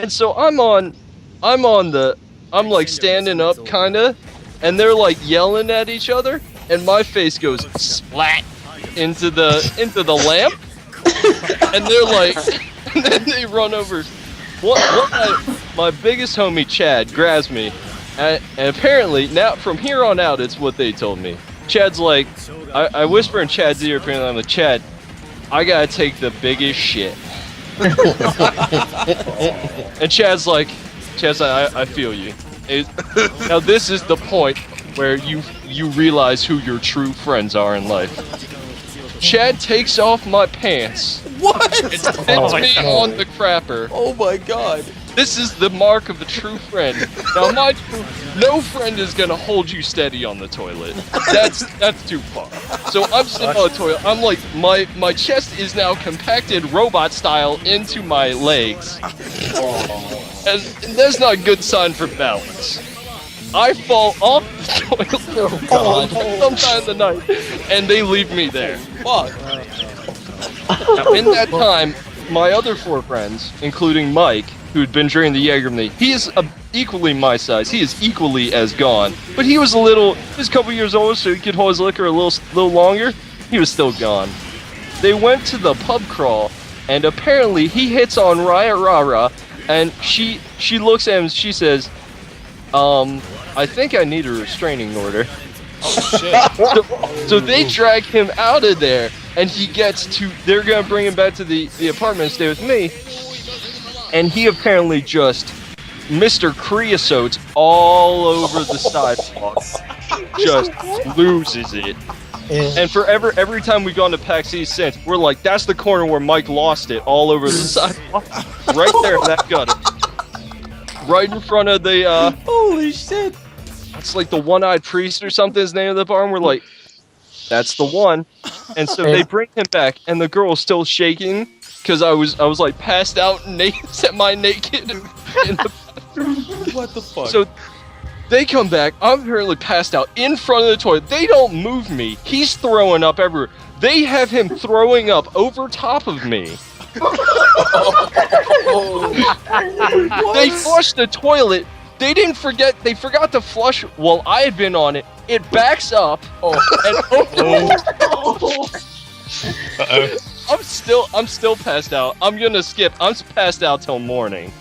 And so I'm like standing up kinda, and they're like yelling at each other, and my face goes splat into the lamp, and they're like, and then they run over. My biggest homie Chad grabs me, and apparently now from here on out it's what they told me. Chad's like, I whisper in Chad's ear. Apparently I'm like, Chad, I gotta take the biggest shit. And Chad's like, I feel you. Now this is the point where you realize who your true friends are in life. Chad takes off my pants. What? And spits me on the crapper. Oh my god. This is the mark of a true friend. Now, no friend is gonna hold you steady on the toilet. That's too far. So I'm sitting on the toilet. I'm like, my chest is now compacted robot style into my legs, and that's not a good sign for balance. I fall off the toilet sometime in the night, and they leave me there. Fuck. Now, in that time, my other 4 friends, including Mike, who'd been drinking the Jaeger with me, he is equally my size. He is equally as gone. But he was a couple years older, so he could hold his liquor a little longer. He was still gone. They went to the pub crawl, and apparently he hits on Riot Rara, and she looks at him and she says, I think I need a restraining order. Oh shit. So they drag him out of there, and they're gonna bring him back to the apartment and stay with me. And he apparently just Mr. Creosote all over the sidewalk. Just loses it. And every time we've gone to PAX East since, we're like, that's the corner where Mike lost it, all over the sidewalk. Right there in that gutter. Right in front of the, holy shit. It's like the One-Eyed Priest or something, his name of the bar, and we're like, that's the one. And so they bring him back, and the girl's still shaking, because I was like passed out semi-naked in the bathroom. What the fuck? So they come back, I'm apparently passed out in front of the toilet. They don't move me. He's throwing up everywhere. They have him throwing up over top of me. They flushed the toilet. They forgot to flush while I had been on it. It backs up and I'm still passed out. I'm gonna skip. I'm passed out till morning.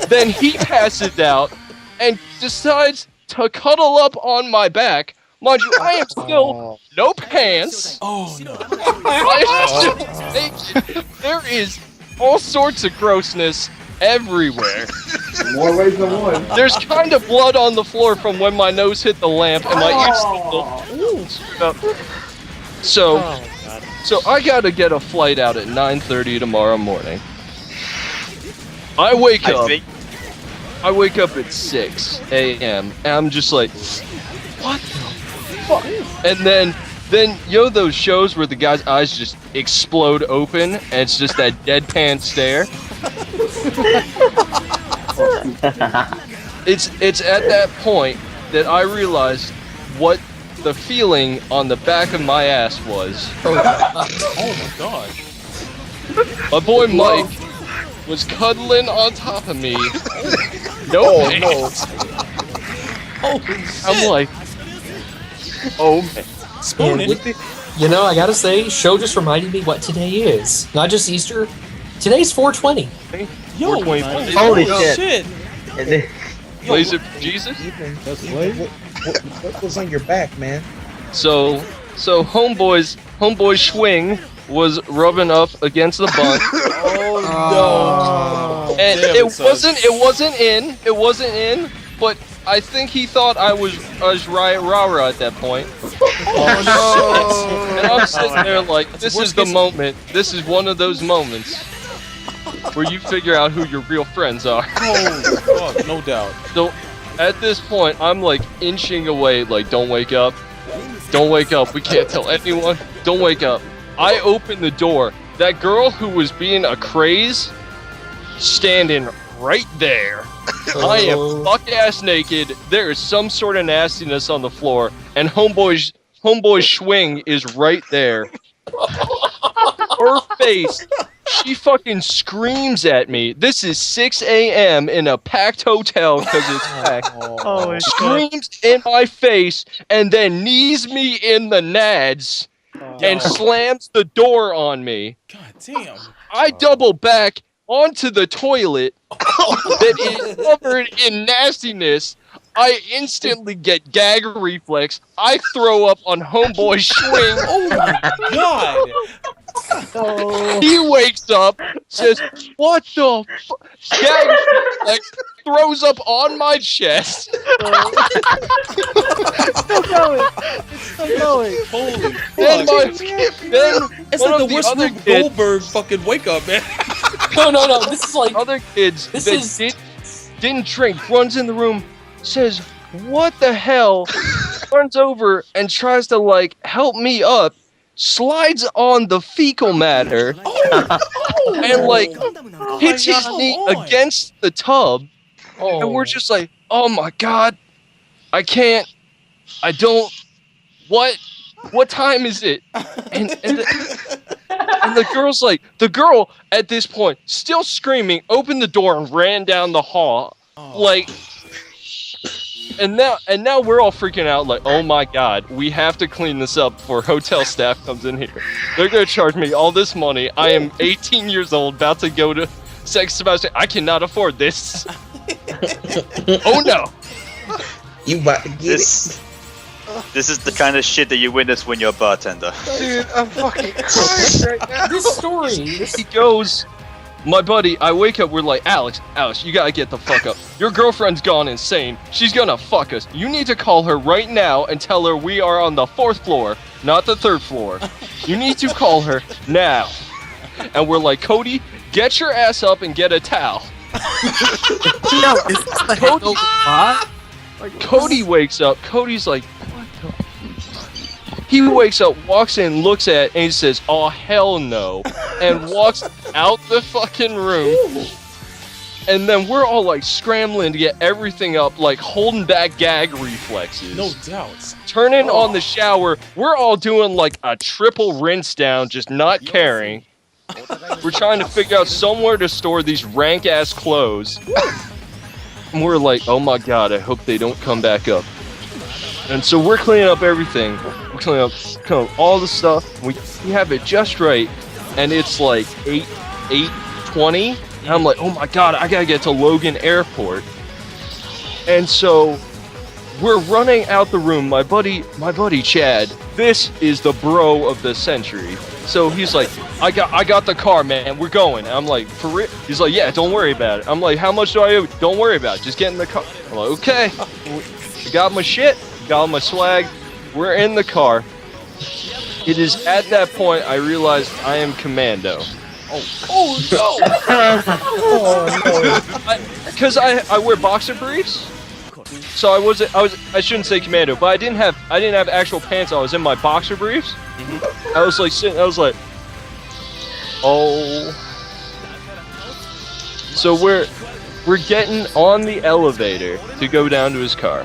Then he passes out and decides to cuddle up on my back. Mind you, I am still no pants. Oh no. I am still naked. There is all sorts of grossness everywhere. More ways than one. There's kind of blood on the floor from when my nose hit the lamp and my ears still. So I gotta get a flight out at 9:30 tomorrow morning. I wake up at 6 a.m. and I'm just like, what the fuck? And then those shows where the guy's eyes just explode open and it's just that deadpan stare. It's at that point that I realized what the feeling on the back of my ass was. Oh my god. My boy Mike was cuddling on top of me. No pants. Holy shit. I'm like, oh man. Spooning. You know, I gotta say, show just reminded me what today is. Not just Easter. Today's 420. Yo, 420. Holy shit. Blaze it for Jesus? What was on your back, man? So homeboy's swing was rubbing up against the bunk. Oh no. And Damn, it wasn't in, but I think he thought I was Riot Rara at that point. Oh no. And I'm sitting there like, this is the moment. This is one of those moments where you figure out who your real friends are. Oh, fuck, no doubt. So at this point, I'm like inching away, like, don't wake up. Don't wake up. We can't tell anyone. Don't wake up. I open the door. That girl who was being a craze, standing right there. I am buck-ass naked. There is some sort of nastiness on the floor, and homeboy's swing is right there. Her face She fucking screams at me. This is 6 a.m. in a packed hotel because it's packed. Holy shit. Screams in my face and then knees me in the nads and slams the door on me. God damn. I double back onto the toilet that is covered in nastiness. I instantly get gag reflex. I throw up on homeboy's swing. Oh my god. He wakes up, says, "What the fuck?" Gag reflex, throws up on my chest. It's still going. It's still going. Holy Then fuck. It's one like of the worst other Rube kids- Goldberg fucking wake up, man. No. This is like Other kids This that is- didn't drink runs in the room, says, "What the hell?" Runs over and tries to like help me up, slides on the fecal matter, and like hits his knee against the tub, and we're just like, "Oh my god, I can't, I don't, what time is it?" And the girl's like, the girl at this point, still screaming, opened the door and ran down the hall, like. And now we're all freaking out like, oh my god, we have to clean this up before hotel staff comes in here. They're gonna charge me all this money. I am 18 years old, about to go to sex semester. I cannot afford this. Oh no. You about to get This is the kind of shit that you witness when you're a bartender. Dude, I'm fucking crying right now. this story. This He goes, my buddy, I wake up, we're like, Alex, you gotta get the fuck up. Your girlfriend's gone insane. She's gonna fuck us. You need to call her right now and tell her we are on the 4th floor, not the 3rd floor. You need to call her now. And we're like, Cody, get your ass up and get a towel. No, is this the hangover pod? Cody wakes up. Cody's like, what the? He wakes up, walks in, looks at it, and he says, "Oh hell no," and walks out the fucking room. And then we're all like scrambling to get everything up, like holding back gag reflexes. No doubt. Turning on the shower, we're all doing like a triple rinse down, just not caring. We're trying to figure out somewhere to store these rank ass clothes. And we're like, oh my god, I hope they don't come back up. And so we're cleaning up everything. We're cleaning up all the stuff. We have it just right. And it's like 8:20. And I'm like, oh my god, I gotta get to Logan Airport. And so we're running out the room. My buddy Chad, this is the bro of the century. So he's like, I got the car, man. We're going. And I'm like, for real? He's like, yeah, don't worry about it. I'm like, how much do I owe? Don't worry about it. Just get in the car. I'm like, okay. I got my shit. Got all my swag. We're in the car. It is at that point I realized I am commando. Oh no! Because I wear boxer briefs. So I shouldn't say commando, but I didn't have actual pants on. I was in my boxer briefs. I was like sitting. I was like, oh. So we're getting on the elevator to go down to his car.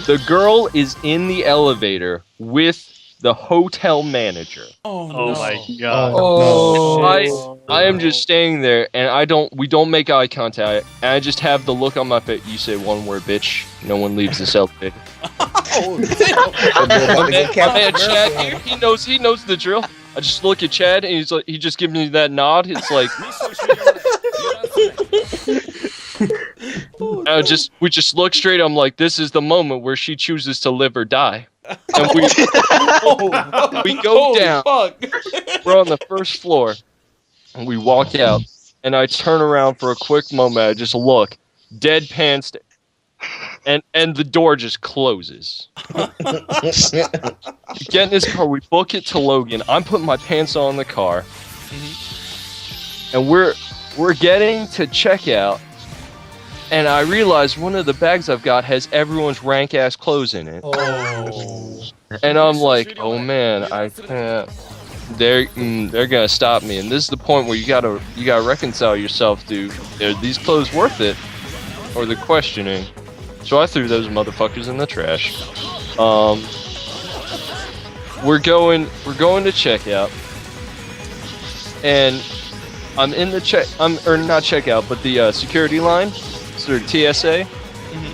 The girl is in the elevator with the hotel manager. Oh, Oh no. my god. Oh. I am just staying there, and we don't make eye contact, and I just have the look on my face. You say one word, bitch. No one leaves this elevator. Oh, My man Chad here, he knows the drill. I just look at Chad, and he's like, he just gives me that nod. It's like, we just look straight. I'm like, this is the moment where she chooses to live or die. And we go Holy down. Fuck. We're on the 1st floor, and we walk out. And I turn around for a quick moment. I just look, deadpan, and the door just closes. We get in his car. We book it to Logan. I'm putting my pants on in the car, and we're getting to checkout. And I realize one of the bags I've got has everyone's rank ass clothes in it. Oh. And I'm like, oh man, I can't. They're gonna stop me. And this is the point where you gotta reconcile yourself to, are these clothes worth it, or the questioning. So I threw those motherfuckers in the trash. We're going to checkout. and I'm in the not checkout, but the security line, sort of TSA.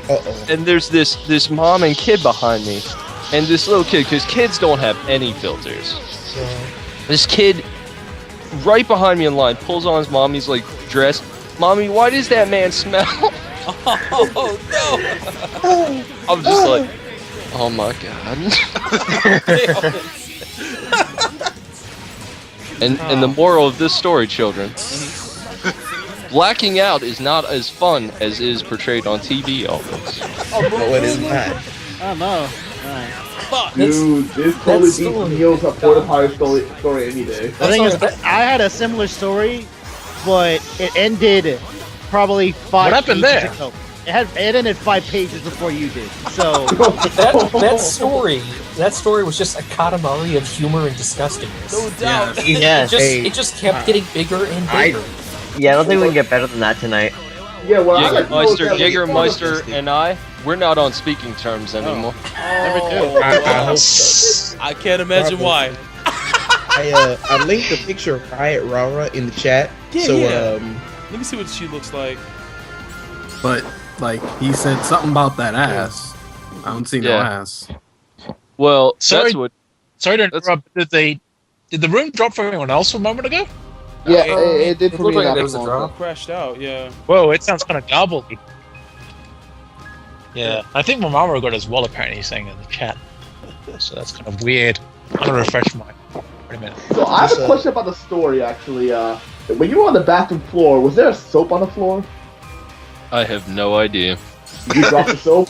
Uh-oh. And there's this mom and kid behind me, and this little kid, because kids don't have any filters. This kid, right behind me in line, pulls on his mommy's like dress. Mommy, why does that man smell? Oh no! I'm just like, oh my god. And the moral of this story, children, blacking out is not as fun as is portrayed on TV almost. No, it is not. Oh no. Dude, this totally beats Neil's porta potty story any day. The thing is, I had a similar story, but it ended probably 5 What happened pages there? ago. It ended 5 pages before you did. So that story was just a katamari of humor and disgustingness. No doubt. Yes. It just kept getting bigger and bigger. Yeah, I don't think we can get better than that tonight. Yeah, well, I like to know that, like, Jägermeister and we're not on speaking terms anymore. I hope so. I can't imagine why. I linked a picture of Riot Rara in the chat. Yeah. Let me see what she looks like. But like he said something about that ass. I don't see no Yeah. ass. Well, Sorry. that's what. Sorry to interrupt. Did the room drop for anyone else a moment ago? Yeah, it did It for looked me. like not there was a long drop. ago. Crashed out. Yeah. Whoa, it sounds kind of garbled. Yeah, I think Mamaro got as well. Apparently, he's saying in the chat. So that's kind of weird. I'm gonna refresh my. Wait a minute. So I have a question about the story, actually. When you were on the bathroom floor, was there a soap on the floor? I have no idea. Did you drop the soap?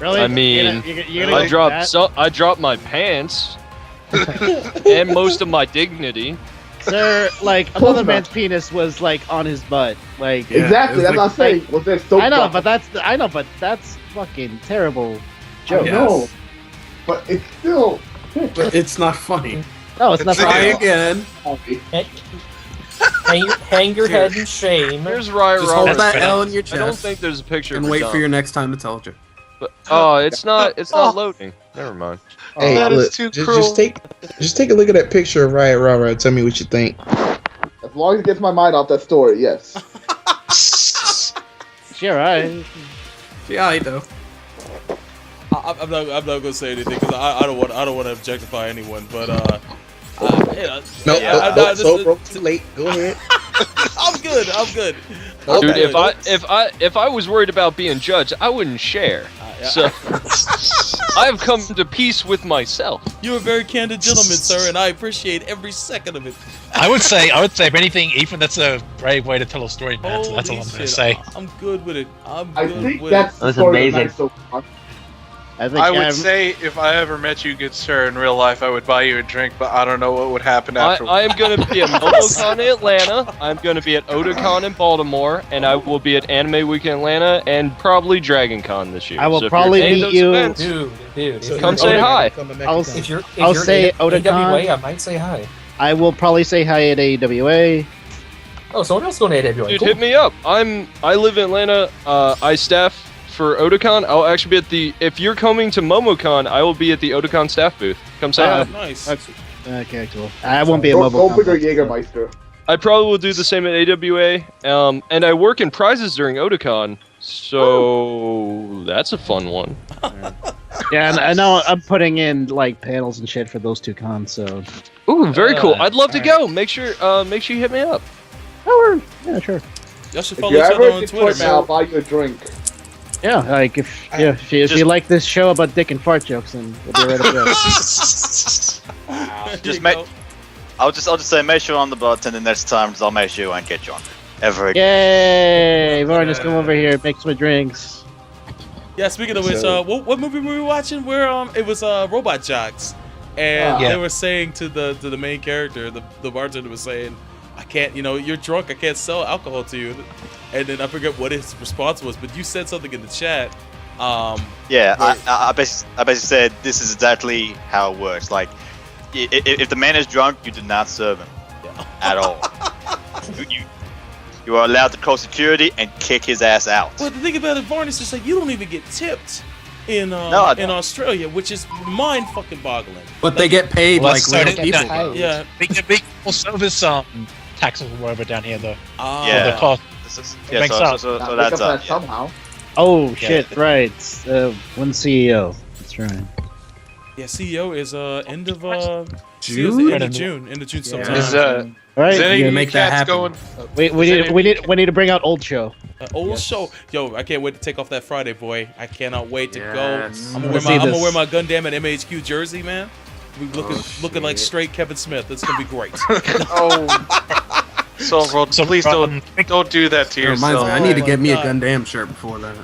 really, I mean, you're gonna I dropped my pants and most of my dignity. Sir, like another man's penis was like on his butt. Like Yeah, Exactly, it's that's what I'm saying. Was there soap? I know, dropped? but that's fucking terrible I joke. know, but it's still. But it's not funny. No, it's not Try funny. again. Hang your head in shame. Here's Riot Just hold Roberts. that L in your I don't chest think there's a picture. and of wait Dom. for your next time to tell you. But, oh, it's not loading. Never mind. Hey, that is look, too just cruel. take a look at that picture of Riot Rara and tell me what you think. As long as it gets my mind off that story, yes. Sure, right. Yeah, I know. I'm not gonna say anything because I don't want to objectify anyone. But yeah, No, yeah, too late. Go ahead. I'm good. Dude, Okay. if I was worried about being judged, I wouldn't share. Yeah. So I have come to peace with myself. You're a very candid gentleman, sir, and I appreciate every second of it. I would say, if anything, Ethan, that's a brave way to tell a story, man. So that's all Holy I'm gonna shit, say. I'm good with it. I Good think with that's it. the That's story of the amazing. night so far. I think I would say if I ever met you, good sir, in real life, I would buy you a drink, but I don't know what would happen afterwards. I am going to be at MomoCon in Atlanta, I'm going to be at Otakon in Baltimore, and I will be at Anime Week in Atlanta, and probably Dragon Con this year. I will So if probably you're at any of meet those you- events, Dude. So Come you're say gonna hi. come to I'll Mexico. If you're I'll say AWA, Otakon. I might say hi. I will probably say hi at AWA. Oh, someone else going to AWA. dude, Cool. hit me up. I live in Atlanta. I staff for Otakon. I'll actually be at the. If you're coming to MomoCon, I will be at the Otakon staff booth. Come say hi. Nice. Okay, cool. I won't be a Go mobile. figure Jägermeister. I probably will do the same at AWA. And I work in prizes during Otakon, so that's a fun one. Yeah, and I know I'm putting in like panels and shit for those two cons. So. Ooh, very cool. I'd love to go. Make sure you hit me up. Oh, yeah, sure. Y'all should If follow you each ever other on get Twitter, put now, I'll man. buy you a drink. Yeah, like if you like this show about dick and fart jokes, then we'll be right up there. There Just you make. go. I'll just say make sure on the button, and next time I'll make sure I won't get you on ever again. Yay! Lauren, just come over here, make some drinks. Yeah, speaking of which, So- what movie were we watching? Where it was Robot Jocks, and Yeah. they were saying to the main character, the bartender was saying, "I can't, you're drunk. I can't sell alcohol to you." And then I forget what his response was, but you said something in the chat. Yeah, I basically said this is exactly how it works. Like, if the man is drunk, you do not serve him at all. You are allowed to call security and kick his ass out. Well, the thing about it, Varnish, is like you don't even get tipped in Australia, which is mind fucking boggling. But they get paid Well, like that's real started- people. though. Yeah. Big full service taxes or whatever down here though. Yeah. The cost. Yeah, Makes so sense. that's up. Yeah. somehow. Oh shit! Right. One CEO. That's right. Yeah, CEO is end of June? CEO is the end of June. End of June sometime. Is Right. is any You of you make that cats happen. going? We need to bring out old show. Old show. Yo, I can't wait to take off that Friday, boy. I cannot wait to Yes. go. I'm Let's see gonna this. wear my Gundamn and MAHQ jersey, man. We looking like straight Kevin Smith. It's gonna be great. So, bro, please don't do that to It reminds yourself. me, I need to my get me a God. Gundam shirt before that.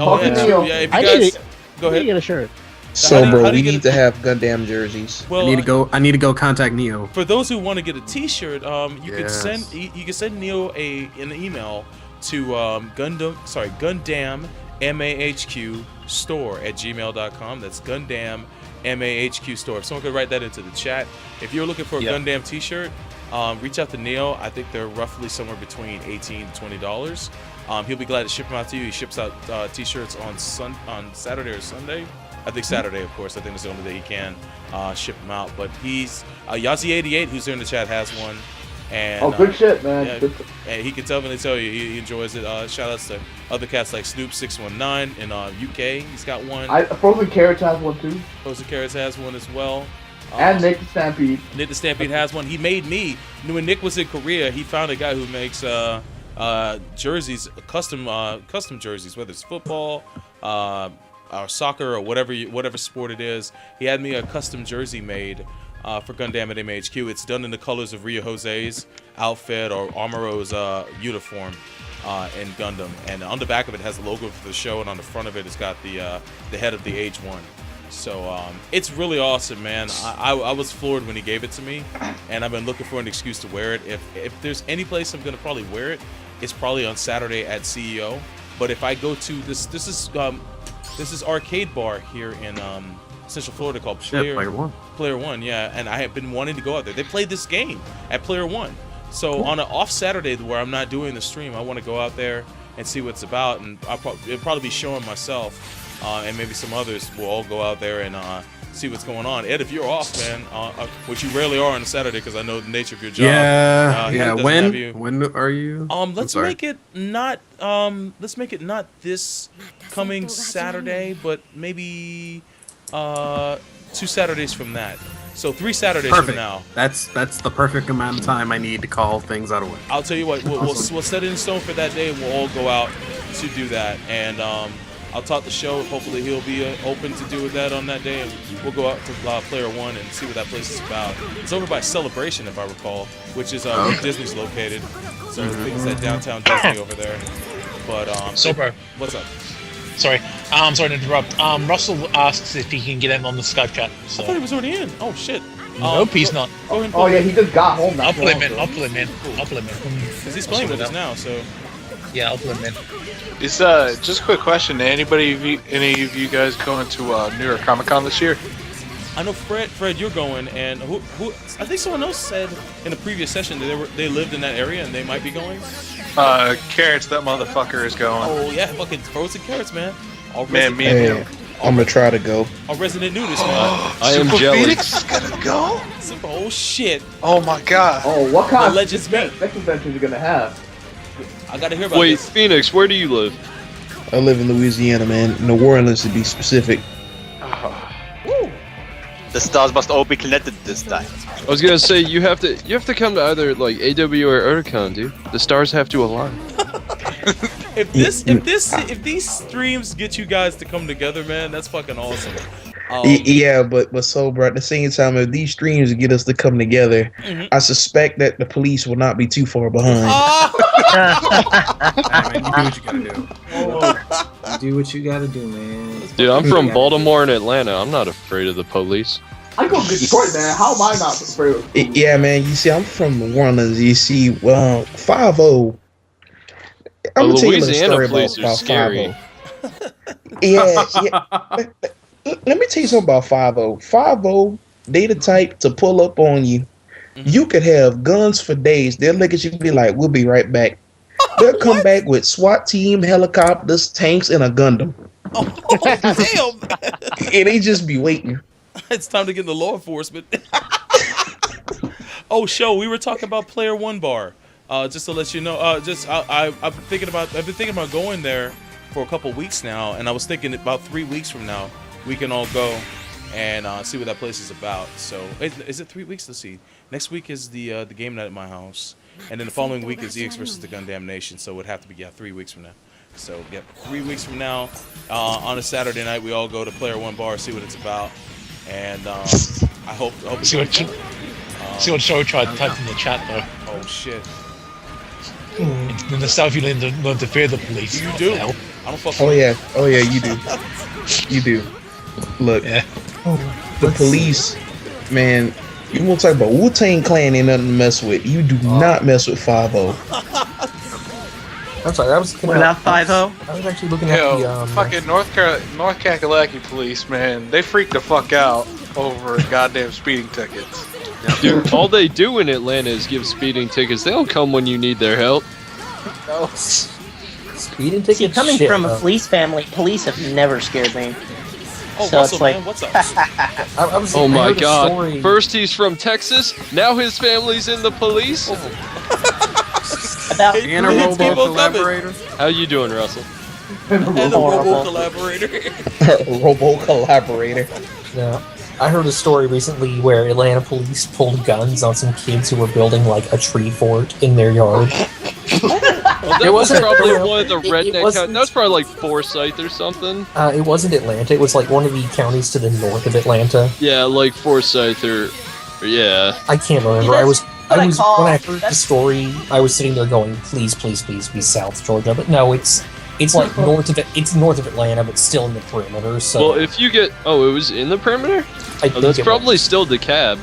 Oh, Fucking yeah, Neo. yeah. If I you need guys, to go ahead. get a shirt. So, how do bro, you we get need to have Gundam jerseys. Well, I need to go contact Neo. for those who want to get a T-shirt, you can Yes. send Neil an email to Gundam MAHQ store at gmail.com. That's Gundam MAHQ store. If someone could write that into the chat. If you're looking for a Gundam T-shirt, reach out to Neil. I think they're roughly somewhere between $18 to $20. He'll be glad to ship them out to you. He ships out T-shirts on Saturday or Sunday. I think Saturday, of course. I think it's the only day he can ship them out. But he's Yazi88, who's here in the chat, has one. And, Good shit, man. yeah, Good and he can definitely tell you he enjoys it. Shout outs to other cats like Snoop619 in UK. He's got one. Frozen Carrots has one too. Frozen Carrots has one as well. And Nick the Stampede. Nick the Stampede has one. He made me. When Nick was in Korea, he found a guy who makes jerseys, custom jerseys, whether it's football, or soccer, or whatever sport it is. He had me a custom jersey made for Gundam at MAHQ. It's done in the colors of Rio Jose's outfit or Amuro's uniform in Gundam. And on the back of it has the logo for the show, and on the front of it, it's got the head of the H1. So it's really awesome, man. I was floored when he gave it to me, and I've been looking for an excuse to wear it. If there's any place I'm gonna probably wear it, it's probably on Saturday at CEO. But if I go to this is Arcade Bar here in Central Florida called Player One. Player One, yeah, and I have been wanting to go out there. They played this game at Player One, so on an off Saturday where I'm not doing the stream, I want to go out there and see what it's about, and it'll probably be showing myself, and maybe some others will all go out there and see what's going on. Ed, if you're off, man, which you rarely are on a Saturday because I know the nature of your job. Yeah, he doesn't When? have you. When are you? Let's make it not this coming Saturday, but maybe 2 Saturdays from that. So 3 Saturdays from now. That's the perfect amount of time I need to call things out of way. I'll tell you what, we'll set it in stone for that day, and we'll all go out to do that. And I'll talk the show. Hopefully he'll be open to do that on that day, and we'll go out to Player One and see what that place is about. It's over by Celebration, if I recall, which is where Disney's located. So I think it's at downtown Disney over there. But So, bro, what's up? sorry. I'm sorry to interrupt. Russell asks if he can get in on the Skype chat. So. I thought he was already in. Oh shit. Nope, he's not. Oh yeah, he just got home. I'll pull him in. I'll pull him in. I'll pull him in. Because he's playing with us now, so. Yeah, I'll pull him in. Is just a quick question? Any of you guys going to New York Comic Con this year? I know Fred, you're going, and who? I think someone else said in the previous session that they lived in that area and they might be going. Carrots, that motherfucker is going. Oh yeah, fucking Frozen Carrots, man. Man, me and him. I'm gonna try to go. Our resident nudist, man. I am Super jealous. Phoenix is gonna go? Super, oh shit. Oh my god. Oh, what kind The of Legends meet. sex adventures you gonna have? I gotta hear about Wait, this. Phoenix, where do you live? I live in Louisiana, man. New Orleans to be specific. The stars must all be connected this time. I was gonna say you have to come to either like AW or Otakon, dude. The stars have to align. If these streams get you guys to come together, man, that's fucking awesome. Yeah, but so, bro, at the same time, if these streams get us to come together, I suspect that the police will not be too far behind. Do what you gotta do, man. Dude, I'm from Baltimore and Atlanta. I'm not afraid of the police. I go to Detroit, man. How am I not afraid of the police? Yeah, man. You see, I'm from New Orleans. You see, 5-0. I'm gonna tell you a little story about 5-0. Yeah. Let me tell you something about 5-0. 5-0, they the type to pull up on you. You could have guns for days. They'll look at you and be like, "We'll be right back." They'll come back with SWAT team, helicopters, tanks, and a Gundam. Oh, damn! And they just be waiting. It's time to get in the law enforcement. Oh, show. We were talking about Player One Bar. Just to let you know, I've been thinking about going there for a couple weeks now, and I was thinking about 3 weeks from now we can all go and see what that place is about. So, is it 3 weeks? Let's see. Next week is the game night at my house, and then the following week is GEx versus the Gundamn Nation. So it would have to be 3 weeks from now. So 3 weeks from now, on a Saturday night, we all go to Player One Bar, see what it's about, and I hope See what Show tried to type in the chat though. Oh shit! In the South, you learn to fear the police. You do. Hell. I don't fuck. Oh yeah, you do. You do. Look, the police, man. You want to talk about Wu-Tang Clan? Ain't nothing to mess with. You do not mess with 5-0. I'm sorry, I was looking What at about 5-0? I was actually looking at the fucking North Kakalaki police, man. They freaked the fuck out over goddamn speeding tickets. Dude, all they do in Atlanta is give speeding tickets. They don't come when you need their help. speeding tickets. See, coming shit, from a though. police family, police have never scared me. Oh, So Russell, it's like- man, what's up? Oh my heard a god. story- First he's from Texas, now his family's in the police. About And a robo collaborator. How you doing, Russell? And the robo collaborator. Robo collaborator. Yeah. I heard a story recently where Atlanta police pulled guns on some kids who were building like a tree fort in their yard. Well, that It was wasn't- probably it- one of the it redneck wasn't- counties. That was probably like Forsyth or something. It wasn't Atlanta. It was like one of the counties to the north of Atlanta. Yeah, like Forsyth or yeah. I can't remember. Yeah, I was what I call- when I heard the that's- story, I was sitting there going, "Please, please, please be South Georgia." But no, it's like north of it. It's north of Atlanta, but still in the perimeter. So Well, if you get it was in the perimeter. I Oh, think that's it probably was. still DeKalb.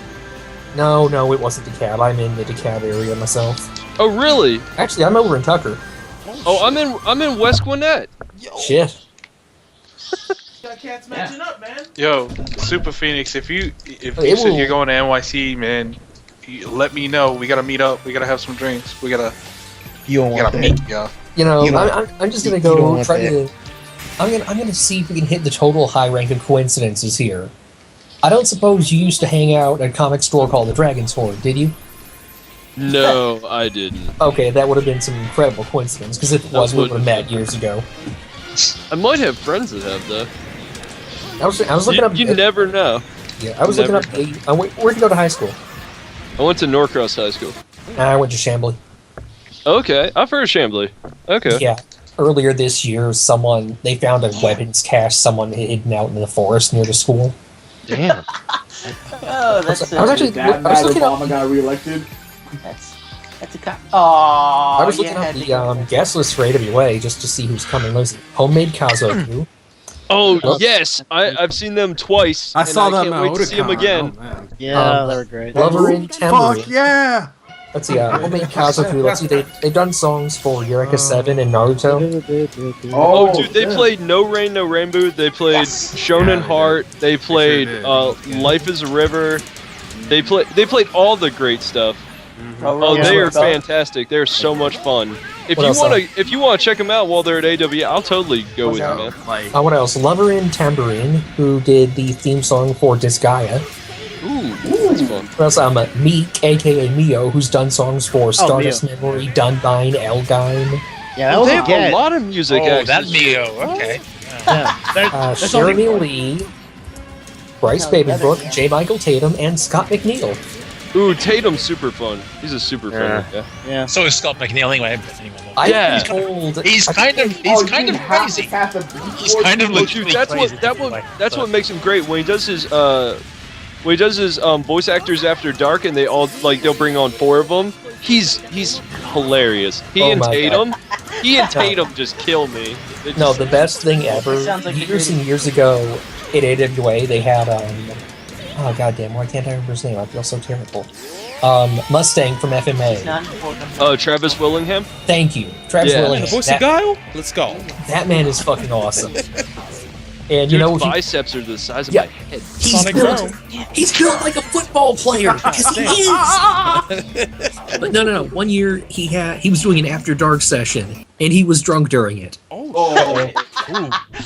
No, it wasn't DeKalb. I'm in the DeKalb area myself. Oh really? Actually, I'm over in Tucker. Oh, I'm in West Gwinnett. Shit. Got cats matching up, man. Yo, Super Phoenix, if you It said will- you're going to NYC, man, you let me know. We gotta meet up. We gotta have some drinks. We gotta You don't want meet, that. yo. You know, You don't- I'm just gonna you don't go want try that. to. I'm gonna see if we can hit the total high rank of coincidences here. I don't suppose you used to hang out at a comic store called the Dragon's Hoard, did you? No, I didn't. Okay, that would have been some incredible coincidence, because if it was, we would have met years ago. I might have friends that have though. I was looking up. You never know. Yeah, I was looking up. Where'd you go to high school? I went to Norcross High School. I went to Chambly. Okay, I've heard of Chambly. Okay. Yeah. Earlier this year, they found a weapons cache someone hidden out in the forest near the school. Damn. Oh, that's I was actually That I was night looking Obama up. got reelected. that's a cop. Aww, I was looking up the guest list for AWA just to see who's coming. Let's see. Homemade Kazoku. Oh Well- yes, I've seen them twice. I and saw that can't wait to see them again. Oh, man. Yeah, they were great. Lover in Tambourine. Fuck yeah! Let's see. Homemade Kazoku. Let's see. They've done songs for Eureka 7 and Naruto. Oh, dude, they played No Rain, No Rainbow. They played Shonen Heart. They played did. Life is a River. They played all the great stuff. Oh, yeah, they are what's up? fantastic. They're so much fun. If What you else, wanna check them out while they're at AW, I'll totally go with you, man. Like, What else? Lover in Tambourine, who did the theme song for Disgaea. Ooh, that's fun. What else? Meek, aka Mio, who's done songs for Stardust Mio. Memory, Dunbine, Elgine. Yeah, that Oh, was they a have get. a lot of music. Oh, that actually. Mio. Okay. Yeah, that's only- Jeremy Lee, Bryce Babenbrook, J. Michael Tatum, and Scott McNeil. Ooh, Tatum's super fun. He's a super fun guy. Yeah. So is Scott McNeil anyway. I Yeah. told He's kind of crazy. He's kind of Well, dude, that's what makes him great when he does his voice actors after dark, and they'll bring on 4 of them. He's hilarious. He Oh and my Tatum just kill me. They No, just- the best thing ever. Sounds like a Years dream. and years ago, at AWA, they had oh goddamn, why can't I remember his name? I feel so terrible. Mustang from FMA. Not important. Oh, Travis Willingham. Than't you, Travis Yeah. Willingham. The voice of Guile? Let's go. That man is fucking awesome. And Dude's you know, if you- biceps are the size of Yeah. my head. he's built like a football player because he is. But no. One year he was doing an after dark session and he was drunk during it. Oh,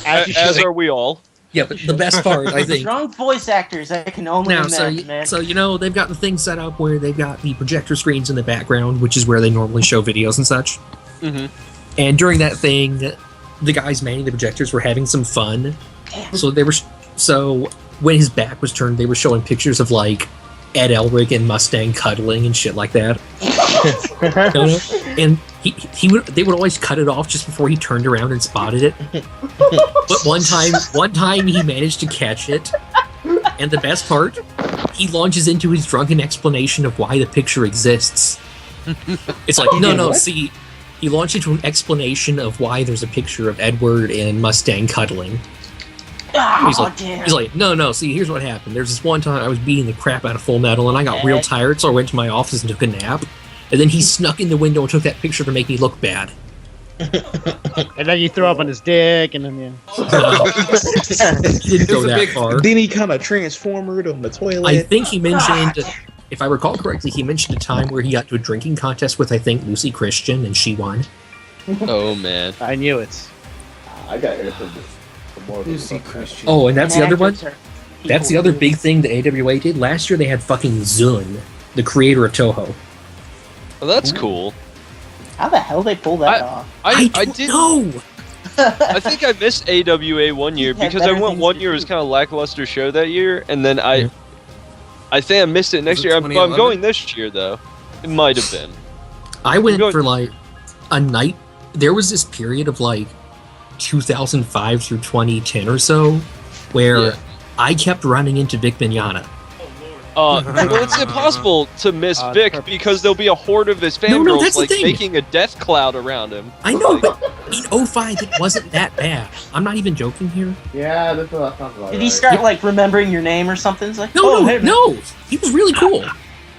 As are we all. Yeah, but the best part, I think. Drunk voice actors, I can only Now, imagine, man. so you know they've got the thing set up where they've got the projector screens in the background, which is where they normally show videos and such. Mm-hmm. And during that thing, the guys manning the projectors were having some fun. So when his back was turned, they were showing pictures of like Ed Elric and Mustang cuddling and shit like that. And they would always cut it off just before he turned around and spotted it. But one time he managed to catch it. And the best part, he launches into his drunken explanation of why the picture exists. It's like, no, see, he launched into an explanation of why there's a picture of Edward and Mustang cuddling. He's like, no, see, here's what happened. There's this one time I was beating the crap out of Full Metal, and I got real tired, so I went to my office and took a nap. And then he snuck in the window and took that picture to make me look bad. And then you throw up on his dick, and then He didn't go that far. Then he kind of transformed on the toilet. I think he mentioned, if I recall correctly, he mentioned a time where he got to a drinking contest with, I think, Lucy Christian, and she won. Oh, man. I knew it. I got here for more. Lucy Christian. Oh, and that's the other one? That's the other big thing the AWA did. Last year they had fucking Zun, the creator of Toho. Well, that's cool. How the hell they pull that off? I didn't know. I think I missed AWA one year because I went one year. It was kind of lackluster show that year, and then I think I missed it next year. I'm going this year though. It might have been. I went for like a night. There was this period of like 2005 through 2010 or so where I kept running into Vic Mignogna. Well, it's impossible to miss Vic because there'll be a horde of his fangirls like making a death cloud around him. I know, but in 05 it wasn't that bad. I'm not even joking here. Yeah, that's what I thought about. Did he start like remembering your name or something? It's like, No, hey, man. no, he was really cool.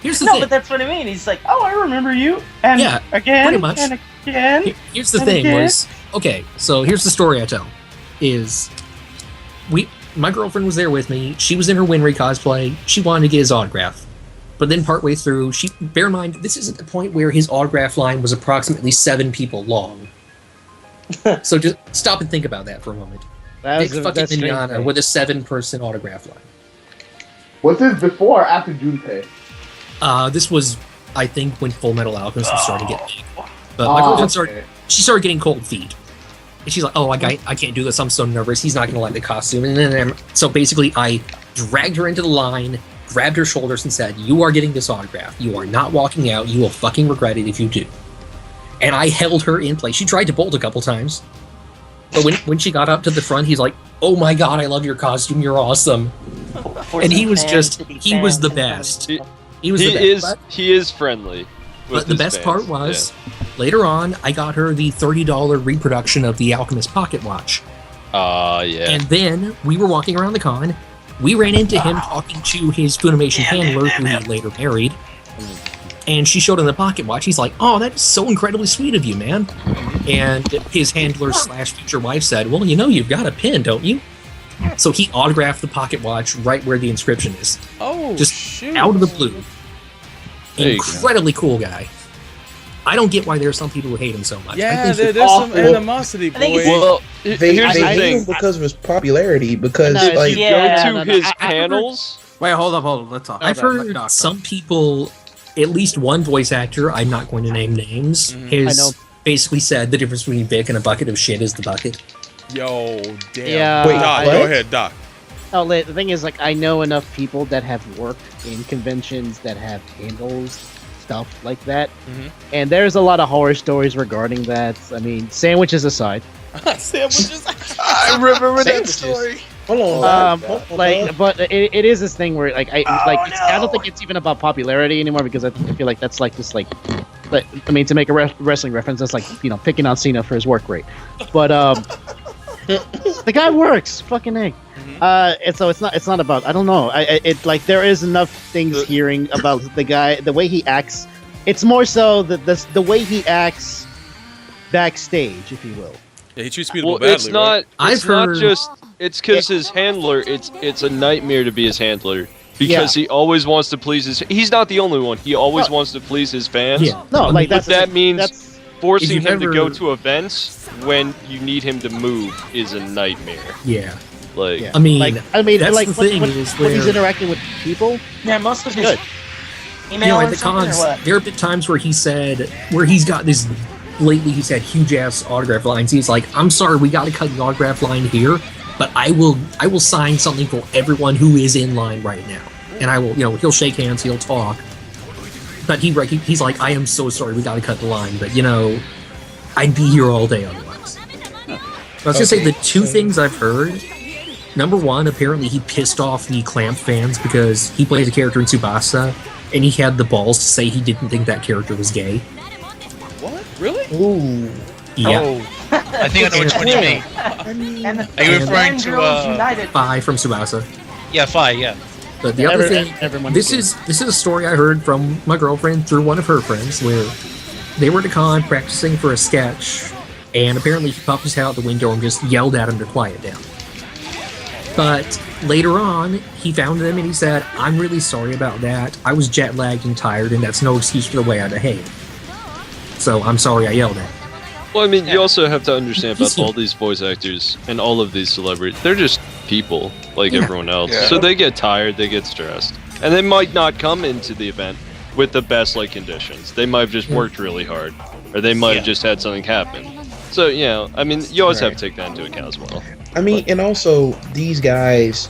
Here's the No, thing. but that's what I mean. He's like, oh, I remember you. And Yeah, again, pretty much. and again. Here's the and thing again. was, okay, so here's the story I tell. My girlfriend was there with me. She was in her Winry cosplay. She wanted to get his autograph. But then partway through, bear in mind, this is at the point where his autograph line was approximately 7 people long. So just stop and think about that for a moment. Vic fucking Mignogna with a 7-person autograph line. Was this before or after Junpei? This was, I think, when Full Metal Alchemist was starting to get big. But my girlfriend started getting cold feet. And she's like, oh, I can't do this. I'm so nervous. He's not going to like the costume. And then, so basically, I dragged her into the line, grabbed her shoulders, and said, you are getting this autograph. You are not walking out. You will fucking regret it if you do. And I held her in place. She tried to bolt a couple times. But when she got up to the front, he's like, oh my god, I love your costume. You're awesome. And he was the best. He was the best. He is friendly. But the best part was, later on, I got her the $30 reproduction of the Alchemist pocket watch. Yeah. And then we were walking around the con. We ran into him talking to his Funimation handler, who he later married. And she showed him the pocket watch. He's like, oh, that's so incredibly sweet of you, man. And his handler / future wife said, well, you know you've got a pin, don't you? So he autographed the pocket watch right where the inscription is. Oh, just shoot. Out of the blue. Incredibly cool guy. I don't get why there are some people who hate him so much. Yeah, there's some animosity, boy. Well, They here's the hate thing. him because of his popularity. Because like go to his panels. Wait, hold up. Let's talk. I've heard some people, at least one voice actor, I'm not going to name names, has basically said the difference between Vic and a bucket of shit is the bucket. Yo, damn. Yeah, Wait, Doc, go ahead, Doc. Oh, the thing is, like, I know enough people that have worked in conventions that have handles stuff like that, and there's a lot of horror stories regarding that. I mean, sandwiches aside. Sandwiches. I remember that story. Hold on. But it is this thing where, like, I don't think it's even about popularity anymore because I feel like that's like this, like, I mean, to make a wrestling reference, that's like, you know, picking on Cena for his work rate, but the guy works, fucking egg. And so it's not about, I don't know. It's like there is enough things hearing about the guy, the way he acts. It's more so the way he acts backstage, if you will. Yeah, he treats people badly. It's not. Right? It's not just. It's because his handler. It's a nightmare to be his handler because he always wants to please his. He's not the only one. He always wants to please his fans. Yeah. No, like that means forcing him to go to events when you need him to move is a nightmare. Yeah. Like, Yeah. I mean, that's like the thing when, is when he's where- interacting with people. Yeah, most of his Good. email at or the something, cons, or what? there have been times where he said, where he's got this, lately he's had huge ass autograph lines. He's like, I'm sorry, we got to cut the autograph line here, but I will sign something for everyone who is in line right now. And I will, he'll shake hands, he'll talk. But he's like, I am so sorry, we got to cut the line, but I'd be here all day otherwise. I was gonna say the two things I've heard. Number one, apparently he pissed off the Clamp fans because he plays a character in Tsubasa, and he had the balls to say he didn't think that character was gay. What? Really? Ooh. Yeah. Oh, I think I know which one you mean. And the Are you referring Fan to Girls United. Fi from Tsubasa. Yeah, Fi, yeah. But the other thing, this is a story I heard from my girlfriend through one of her friends, where they were at a con practicing for a sketch, and apparently he popped his head out the window and just yelled at him to quiet down. But later on, he found them and he said, I'm really sorry about that. I was jet lagged and tired, and that's no excuse for the way I behaved. So I'm sorry I yelled at him. well, I mean, you also have to understand about all these voice actors and all of these celebrities. They're just people like everyone else. Yeah. So they get tired, they get stressed. And they might not come into the event with the best conditions. They might have just worked really hard. Or they might have just had something happen. So, I mean, you always have to take that into account as well. I mean, and also these guys,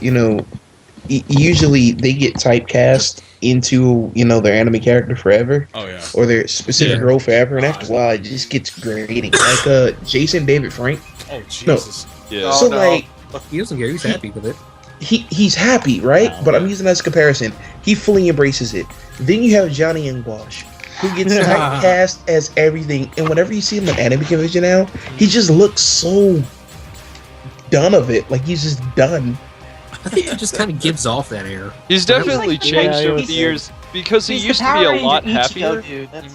usually they get typecast into their anime character forever. Oh yeah. Or their specific role forever, and after a while it just gets grating. Like Jason David Frank. Oh Jesus. Yeah. So like He doesn't care, he's happy with it. he's happy, right? But I'm using that as a comparison. He fully embraces it. Then you have Johnny Ingwash, who gets typecast as everything, and whenever you see him at anime convention now, he just looks so done of it. Like he's just done. I think he just kind of gives off that air. He's definitely Like, changed yeah, over he's- the years because he He's used the to be Power a lot Ranger Ichigo happier. dude. That's